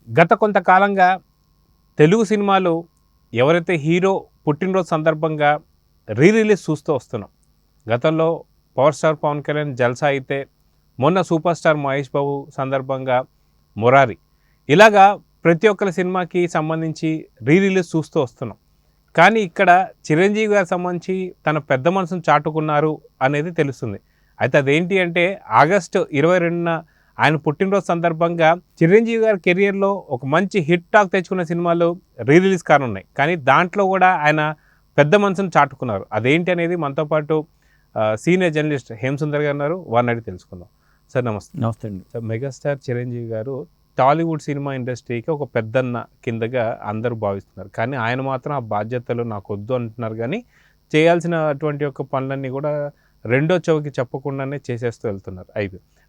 గత కొంతకాలంగా తెలుగు సినిమాలు ఎవరైతే హీరో పుట్టినరోజు సందర్భంగా రిలీజ్ చూస్తూ వస్తున్నాం. గతంలో పవర్ స్టార్ పవన్ కళ్యాణ్ జల్సా అయితే, మొన్న సూపర్ స్టార్ మహేష్ బాబు సందర్భంగా మురారి, ఇలాగా ప్రతి ఒక్కరి సినిమాకి సంబంధించి రిలీజ్ చూస్తూ వస్తున్నాం. కానీ ఇక్కడ చిరంజీవి గారికి సంబంధించి తన పెద్ద మనసును చాటుకున్నారు అనేది తెలుస్తుంది. అయితే అదేంటి అంటే ఆగస్టు 22న ఆయన పుట్టినరోజు సందర్భంగా చిరంజీవి గారి కెరియర్లో ఒక మంచి హిట్ టాక్ తెచ్చుకున్న సినిమాలు రిలీజ్ కానున్నాయి. కానీ దాంట్లో కూడా ఆయన పెద్ద మనసును చాటుకున్నారు. అదేంటి అనేది మనతో పాటు సీనియర్ జర్నలిస్ట్ హేమసుందర్ గారు ఉన్నారు. వారిని అడిగి తెలుసుకుందాం. సార్ నమస్తే. నమస్తే అండి. సార్, మెగాస్టార్ చిరంజీవి గారు టాలీవుడ్ సినిమా ఇండస్ట్రీకి ఒక పెద్దన్న కిందగా అందరూ భావిస్తున్నారు. కానీ ఆయన మాత్రం ఆ బాధ్యతలు నాకు వద్దు అంటున్నారు. కానీ చేయాల్సినటువంటి యొక్క పనులన్నీ కూడా రెండో చెవికి చెప్పకుండానే చేసేస్తూ వెళ్తున్నారు.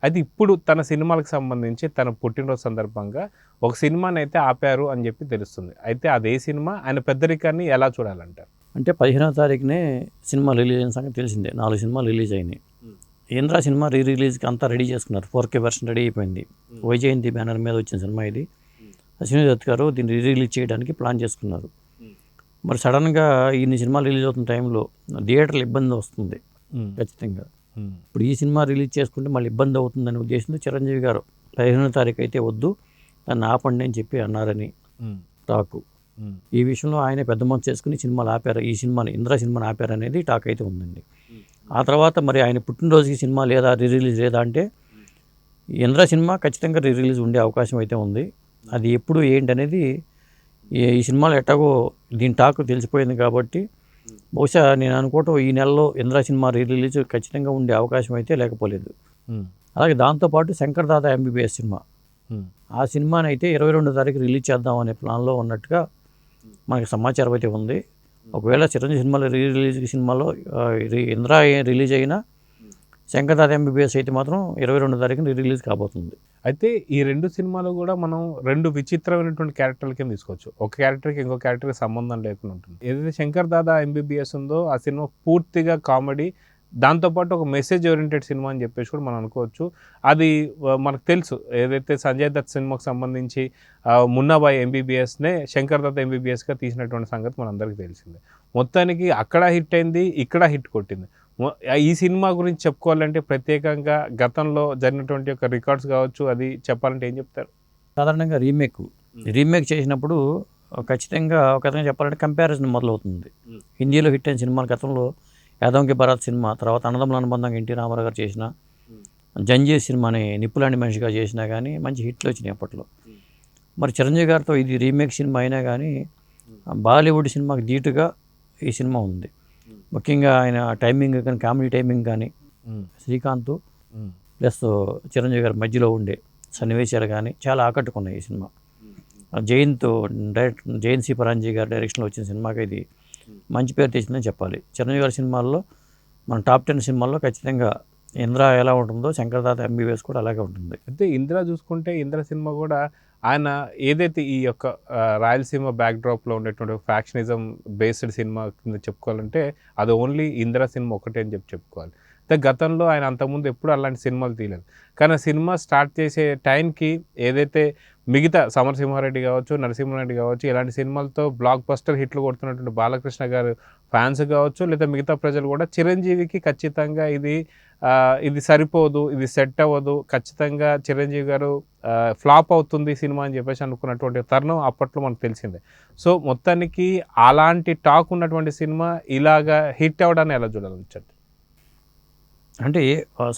అయితే ఇప్పుడు తన సినిమాలకు సంబంధించి తన పుట్టినరోజు సందర్భంగా ఒక సినిమాని అయితే ఆపారు అని చెప్పి తెలుస్తుంది. అయితే అదే సినిమా, ఆయన పెద్దరికాన్ని ఎలా చూడాలంటారు? అంటే 15వ తారీఖునే సినిమా రిలీజ్ అయిన సంగతి తెలిసిందే. 4 సినిమాలు రిలీజ్ అయినాయి. ఇంద్రా సినిమా రిలీజ్కి అంతా రెడీ చేసుకున్నారు. 4K వెర్షన్ రెడీ అయిపోయింది. వైజయంతి బ్యానర్ మీద వచ్చిన సినిమా ఇది. అశ్విని దత్ గారు దీన్ని రిలీజ్ చేయడానికి ప్లాన్ చేసుకున్నారు. మరి సడన్గా ఇన్ని సినిమాలు రిలీజ్ అవుతున్న టైంలో థియేటర్లు ఇబ్బంది వస్తుంది ఖచ్చితంగా. ఇప్పుడు ఈ సినిమా రిలీజ్ చేసుకుంటే మళ్ళీ ఇబ్బంది అవుతుందనే ఉద్దేశంతో చిరంజీవి గారు 15వ తారీఖు అయితే వద్దు, దాన్ని ఆపండి అని చెప్పి అన్నారని టాకు. ఈ విషయంలో ఆయన పెద్ద మనసు చేసుకుని సినిమాలు ఆపారు. ఈ సినిమాని, ఇంద్రా సినిమాని ఆపారు అనేది టాక్ అయితే ఉందండి. ఆ తర్వాత మరి ఆయన పుట్టినరోజుకి సినిమా లేదా, రిలీజ్ లేదా అంటే ఇంద్రా సినిమా ఖచ్చితంగా రిలీజ్ ఉండే అవకాశం అయితే ఉంది. అది ఎప్పుడు ఏంటి అనేది ఈ సినిమాలు ఎట్టాగో దీని టాక్ తెలిసిపోయింది కాబట్టి బహుశా నేను అనుకోవటం ఈ నెలలో ఇంద్రా సినిమా రిలీజ్ ఖచ్చితంగా ఉండే అవకాశం అయితే లేకపోలేదు. అలాగే దాంతోపాటు శంకర్ దాదా MBBS సినిమా, ఆ సినిమాని అయితే 22వ తారీఖు రిలీజ్ చేద్దాం అనే ప్లాన్లో ఉన్నట్టుగా మనకి సమాచారం అయితే ఉంది. ఒకవేళ చిరంజీవి సినిమాలో రిలీజ్ సినిమాలో ఇంద్రా రిలీజ్ అయినా శంకర్ దాదా MBBS అయితే మాత్రం 22వ తారీఖున రిలీజ్ కాబోతుంది. అయితే ఈ రెండు సినిమాలు కూడా మనం రెండు విచిత్రమైనటువంటి క్యారెక్టర్ల కింద తీసుకోవచ్చు. ఒక క్యారెక్టర్కి ఇంకో క్యారెక్టర్కి సంబంధం లేకుండా ఉంటుంది. ఏదైతే శంకర్ దాదా MBBS ఉందో ఆ సినిమా పూర్తిగా కామెడీ, దాంతోపాటు ఒక మెసేజ్ ఓరియంటెడ్ సినిమా అని చెప్పేసి కూడా మనం అనుకోవచ్చు. అది మనకు తెలుసు. ఏదైతే సంజయ్ దత్ సినిమాకు సంబంధించి మున్నాబాయ్ MBBSనే శంకర్ దత్ MBBSగా తీసినటువంటి సంగతి మనందరికీ తెలిసిందే. మొత్తానికి అక్కడ హిట్ అయింది, ఇక్కడ హిట్ కొట్టింది. ఈ సినిమా గురించి చెప్పుకోవాలంటే ప్రత్యేకంగా గతంలో జరిగినటువంటి యొక్క రికార్డ్స్ కావచ్చు, అది చెప్పాలంటే ఏం చెప్తారు? సాధారణంగా రీమేక్ చేసినప్పుడు ఖచ్చితంగా ఒక విధంగా చెప్పాలంటే కంపారిజన్ మొదలవుతుంది. హిందీలో హిట్ అయిన సినిమాలు గతంలో యాదవ్ కి బారాత్ సినిమా, తర్వాత అన్నదమ్ముల అనుబంధంగా ఎన్టీ రామారావు గారు చేసిన జంజీర్ సినిమాని నిప్పులాంటి మనిషిగా చేసినా కానీ మంచి హిట్లు వచ్చినాయి అప్పట్లో. మరి చిరంజీవి గారితో ఇది రీమేక్ సినిమా అయినా కానీ బాలీవుడ్ సినిమాకి ధీటుగా ఈ సినిమా ఉంది. ముఖ్యంగా ఆయన టైమింగ్ కానీ, కామెడీ టైమింగ్ కానీ, శ్రీకాంత్ ప్లస్ చిరంజీవి గారి మధ్యలో ఉండే సన్నివేశాలు కానీ చాలా ఆకట్టుకున్నాయి ఈ సినిమా. జైన్ సి పరాంజీ గారి డైరెక్షన్లో వచ్చిన సినిమాకి ఇది మంచి పేరు తెచ్చిందని చెప్పాలి. చిరంజీవి గారి సినిమాల్లో మన టాప్ 10 సినిమాల్లో ఖచ్చితంగా ఇంద్రా ఎలా ఉంటుందో శంకర్ దాదా MBBS కూడా అలాగే ఉంటుంది. అయితే ఇంద్రా చూసుకుంటే, ఇంద్రా సినిమా కూడా ఆయన ఏదైతే ఈ యొక్క రాయలసీమ బ్యాక్డ్రాప్లో ఉండేటువంటి ఫ్యాక్షనిజం బేస్డ్ సినిమా కింద చెప్పుకోవాలంటే అది ఓన్లీ ఇంద్రా సినిమా ఒకటే అని చెప్పుకోవాలి. అయితే గతంలో ఆయన అంతకుముందు ఎప్పుడు అలాంటి సినిమాలు తీయలేదు. కానీ ఆ సినిమా స్టార్ట్ చేసే టైంకి ఏదైతే మిగతా సమరసింహారెడ్డి కావచ్చు, నరసింహారెడ్డి కావచ్చు, ఇలాంటి సినిమాలతో బ్లాక్ బస్టర్ హిట్లు కొడుతున్నటువంటి బాలకృష్ణ గారు ఫ్యాన్స్ కావచ్చు, లేదా మిగతా ప్రజలు కూడా చిరంజీవికి ఖచ్చితంగా ఇది సరిపోదు, ఇది సెట్ అవ్వదు, ఖచ్చితంగా చిరంజీవి గారు ఫ్లాప్ అవుతుంది సినిమా అని చెప్పేసి అనుకున్నటువంటి తరుణం అప్పట్లో మనకు తెలిసిందే. సో మొత్తానికి అలాంటి టాక్ ఉన్నటువంటి సినిమా ఇలాగా హిట్ అవ్వడాన్ని ఎలా చూడాలనిచ్చండి? అంటే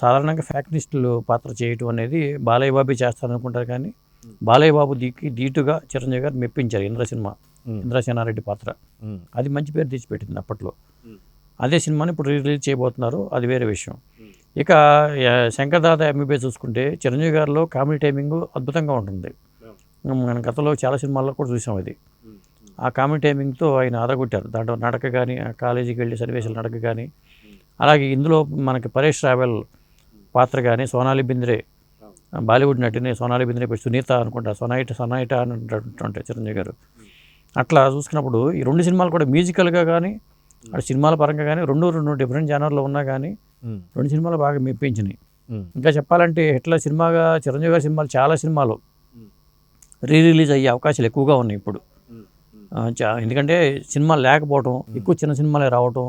సాధారణంగా ఫ్యాక్షనిస్టులు పాత్ర చేయటం అనేది బాలయ్య బాబు చేస్తారనుకుంటారు. కానీ బాలయ్య బాబు ధీటుగా చిరంజీవి గారు మెప్పించారు ఇంద్రా సేనారెడ్డి పాత్ర. అది మంచి పేరు తెచ్చిపెట్టింది అప్పట్లో. అదే సినిమాని ఇప్పుడు రిలీజ్ చేయబోతున్నారు, అది వేరే విషయం. ఇక శంకర్ దాదా MBBS చూసుకుంటే చిరంజీవి గారిలో కామెడీ టైమింగ్ అద్భుతంగా ఉంటుంది. మన గతంలో చాలా సినిమాల్లో కూడా చూసాం అది. ఆ కామెడీ టైమింగ్తో ఆయన ఆదగొట్టారు. దాంట్లో నడక కానీ, కాలేజీకి వెళ్ళి సన్నివేశాల నడక కానీ, అలాగే ఇందులో మనకి పరేష్ రావెల్ పాత్ర కానీ, సోనాలి బింద్రే బాలీవుడ్ నటిని, సోనాలి బింద్రే సునీత అనుకుంటా, సొనైట అని అంటుంటారు చిరంజీవి గారు. అట్లా చూసుకున్నప్పుడు ఈ రెండు సినిమాలు కూడా మ్యూజికల్గా కానీ, అటు సినిమాల పరంగా కానీ రెండు డిఫరెంట్ జానర్లో ఉన్నా కానీ రెండు సినిమాలు బాగా మెప్పించినాయి. ఇంకా చెప్పాలంటే హిట్లర్ సినిమాగా చిరంజీవి గారి సినిమాలు చాలా సినిమాలు రీ రిలీజ్ అయ్యే అవకాశాలు ఎక్కువగా ఉన్నాయి ఇప్పుడు. ఎందుకంటే సినిమాలు లేకపోవటం, ఎక్కువ చిన్న సినిమాలే రావటం,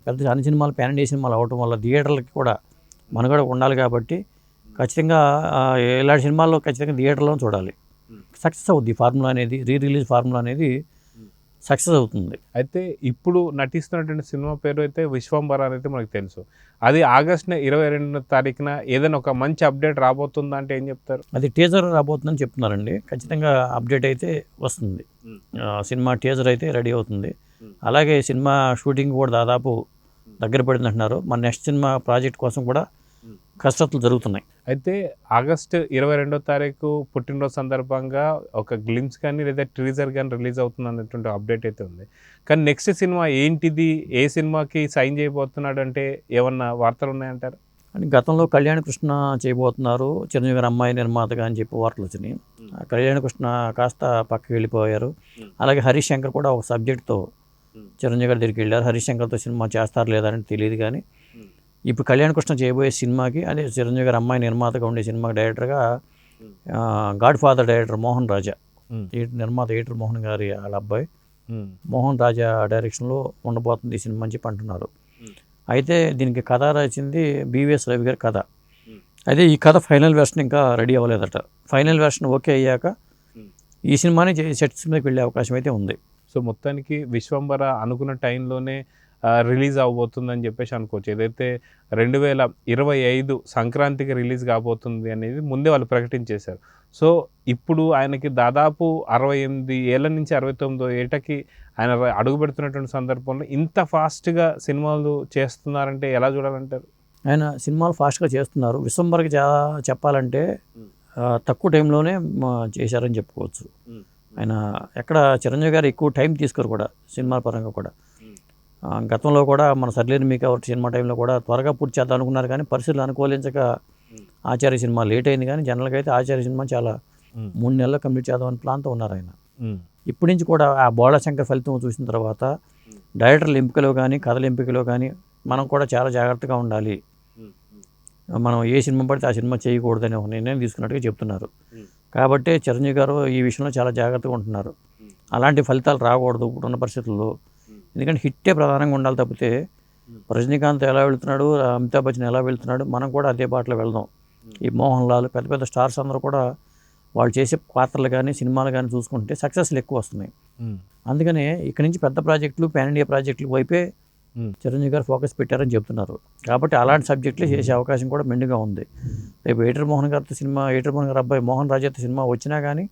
పెద్ద అన్ని సినిమాలు పాన్ ఇండియా సినిమాలు అవటం వల్ల థియేటర్లకి కూడా మనుగడ ఉండాలి కాబట్టి ఖచ్చితంగా ఇలాంటి సినిమాల్లో ఖచ్చితంగా థియేటర్లో చూడాలి. సక్సెస్ అవుద్ది ఈ ఫార్ములా అనేది, రీ రిలీజ్ ఫార్ములా అనేది సక్సెస్ అవుతుంది. అయితే ఇప్పుడు నటిస్తున్నటువంటి సినిమా పేరు అయితే విశ్వంబర అనేది మనకు తెలుసు. అది ఆగస్టు 22వ తారీఖున ఏదైనా ఒక మంచి అప్డేట్ రాబోతుందా అంటే ఏం చెప్తారు? అది టీజర్ రాబోతుందని చెప్తున్నారండి. ఖచ్చితంగా అప్డేట్ అయితే వస్తుంది. సినిమా టీజర్ అయితే రెడీ అవుతుంది. అలాగే సినిమా షూటింగ్ కూడా దాదాపు దగ్గర పడింది అంటున్నారు. మన నెక్స్ట్ సినిమా ప్రాజెక్ట్ కోసం కూడా కసరత్తులు జరుగుతున్నాయి. అయితే ఆగస్టు 22వ తారీఖు పుట్టినరోజు సందర్భంగా ఒక గ్లిమ్స్ కానీ లేదా టీజర్ కానీ రిలీజ్ అవుతుంది అన్నటువంటి అప్డేట్ అయితే ఉంది. కానీ నెక్స్ట్ సినిమా ఏంటిది, ఏ సినిమాకి సైన్ చేయబోతున్నాడు అంటే ఏమన్నా వార్తలు ఉన్నాయంటారు? అని గతంలో కళ్యాణ్ కృష్ణ చేయబోతున్నారు, చిరంజీవి గారి అమ్మాయి నిర్మాతగా అని చెప్పి వార్తలు వచ్చినాయి. కళ్యాణ్ కృష్ణ కాస్త పక్కకి వెళ్ళిపోయారు. అలాగే హరీష్ శంకర్ కూడా ఒక సబ్జెక్ట్తో చిరంజీవి గారి దగ్గరికి వెళ్ళారు. హరీష్ శంకర్తో సినిమా చేస్తారు లేదని తెలియదు. కానీ ఇప్పుడు కళ్యాణ్ కృష్ణ చేయబోయే సినిమాకి, అదే చిరంజీవి గారి అమ్మాయి నిర్మాతగా ఉండే సినిమాకి డైరెక్టర్గా గాడ్ ఫాదర్ డైరెక్టర్ మోహన్ రాజా, నిర్మాత ఏటర్ మోహన్ గారి వాళ్ళ అబ్బాయి మోహన్ రాజా డైరెక్షన్లో ఉండబోతుంది ఈ సినిమా అని చెప్పి అంటున్నారు. అయితే దీనికి కథ రాసింది బివిఎస్ రవి గారి కథ. అయితే ఈ కథ ఫైనల్ వెర్షన్ ఇంకా రెడీ అవ్వలేదట. ఫైనల్ వెర్షన్ ఓకే అయ్యాక ఈ సినిమాని సెట్స్ మీదకి వెళ్ళే అవకాశం అయితే ఉంది. సో మొత్తానికి విశ్వంబర అనుకున్న టైంలోనే రిలీజ్ అవబోతుందని చెప్పేసి అనుకోవచ్చు. ఏదైతే 2025 సంక్రాంతికి రిలీజ్ కాబోతుంది అనేది ముందే వాళ్ళు ప్రకటించేశారు. సో ఇప్పుడు ఆయనకి దాదాపు 68 ఏళ్ళ నుంచి 69 ఏటకి ఆయన అడుగు పెడుతున్నటువంటి సందర్భంలో ఇంత ఫాస్ట్గా సినిమాలు చేస్తున్నారంటే ఎలా చూడాలంటారు? ఆయన సినిమాలు ఫాస్ట్గా చేస్తున్నారు. విశ్వంబరకి చెప్పాలంటే తక్కువ టైంలోనే చేశారని చెప్పుకోవచ్చు. ఆయన ఎక్కడ చిరంజీవి గారు ఎక్కువ టైం తీసుకోరు కూడా సినిమా పరంగా కూడా. గతంలో కూడా మన సర్లేని మీకు ఎవరి సినిమా టైంలో కూడా త్వరగా పూర్తి చేద్దాం అనుకున్నారు, కానీ పరిస్థితులు అనుకూలించక ఆచార్య సినిమా లేట్ అయింది. కానీ జనరల్గా అయితే ఆచార్య సినిమా చాలా 3 నెలల్లో కంప్లీట్ చేద్దామని ప్లాన్తో ఉన్నారు ఆయన. ఇప్పటి నుంచి కూడా ఆ బోళాశంకర్ ఫలితం చూసిన తర్వాత డైరెక్టర్ల ఎంపికలో కానీ కథల ఎంపికలో కానీ మనం కూడా చాలా జాగ్రత్తగా ఉండాలి. మనం ఏ సినిమా పడితే ఆ సినిమా చేయకూడదని ఒక నిర్ణయం తీసుకున్నట్టుగా చెప్తున్నారు. కాబట్టి చిరంజీవి గారు ఈ విషయంలో చాలా జాగ్రత్తగా ఉంటున్నారు. అలాంటి ఫలితాలు రాకూడదు ఇప్పుడున్న పరిస్థితుల్లో. ఎందుకంటే హిట్టే ప్రధానంగా ఉండాలి తప్పితే రజనీకాంత్ ఎలా వెళ్తున్నాడు, అమితాబ్ బచ్చన్ ఎలా వెళ్తున్నాడు, మనం కూడా అదే బాటలో వెళ్దాం. ఈ మోహన్ లాల్ పెద్ద పెద్ద స్టార్స్ అందరూ కూడా వాళ్ళు చేసే పాత్రలు కానీ సినిమాలు కానీ చూసుకుంటే సక్సెస్లు ఎక్కువ వస్తున్నాయి. అందుకనే ఇక్కడి నుంచి పెద్ద ప్రాజెక్టులు పాన్ ఇండియా ప్రాజెక్టులు వైపే చిరంజీవి గారు ఫోకస్ పెట్టారని చెప్తున్నారు. కాబట్టి అలాంటి సబ్జెక్టులు చేసే అవకాశం కూడా మెండుగా ఉంది. రేపు ఏటర్ మోహన్ గారి అబ్బాయి మోహన్ రాజాతో సినిమా వచ్చినా కానీ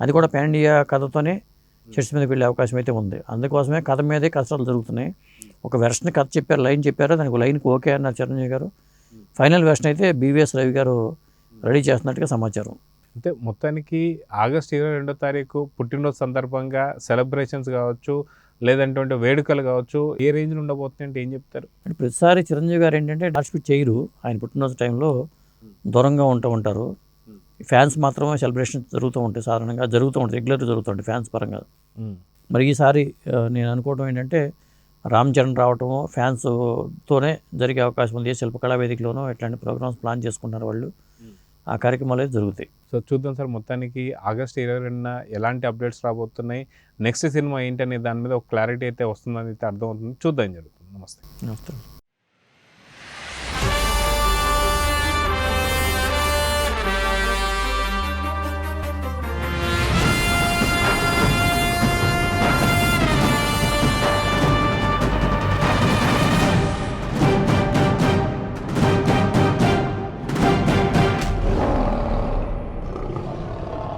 అది కూడా పాన్ ఇండియా కథతోనే సెట్స్ మీదకి వెళ్ళే అవకాశం అయితే ఉంది. అందుకోసమే కథ మీదే కసరత్తులు జరుగుతున్నాయి. ఒక వెర్షన్ కథ చెప్పారు, లైన్ చెప్పారు, దానికి లైన్కి ఓకే అన్నారు చిరంజీవి గారు. ఫైనల్ వెర్షన్ అయితే బివిఎస్ రవి గారు రెడీ చేస్తున్నట్టుగా సమాచారం. అంటే మొత్తానికి ఆగస్టు 22వ తారీఖు పుట్టినరోజు సందర్భంగా సెలబ్రేషన్స్ కావచ్చు, లేదంటే వేడుకలు కావచ్చు, ఏ రేంజ్లో ఉండబోతుంది అంటే ఏం చెప్తారు? అంటే ప్రతిసారి చిరంజీవి గారు ఏంటంటే పార్టిసిపేట్ చేయరు. ఆయన పుట్టినరోజు టైంలో దూరంగా ఉంటారు. ఫ్యాన్స్ మాత్రమే సెలబ్రేషన్ జరుగుతూ ఉంటాయి, సాధారణంగా జరుగుతూ ఉంటాయి, రెగ్యులర్గా జరుగుతూ ఉంటాయి ఫ్యాన్స్ పరంగా. మరి ఈసారి నేను అనుకోవడం ఏంటంటే రామ్ చరణ్ రావటము ఫ్యాన్స్తోనే జరిగే అవకాశం ఉంది. శిల్పకళా వేదికలోనూ ఇట్లాంటి ప్రోగ్రామ్స్ ప్లాన్ చేసుకుంటున్నారు వాళ్ళు. ఆ కార్యక్రమాలు అయితే జరుగుతాయి. సో చూద్దాం సార్, మొత్తానికి ఆగస్టు 22న ఎలాంటి అప్డేట్స్ రాబోతున్నాయి, నెక్స్ట్ సినిమా ఏంటి అనే దాని మీద ఒక క్లారిటీ అయితే వస్తుందని అయితే అర్థమవుతుంది. చూద్దాం జరుగుతుంది. నమస్తే. నమస్తే.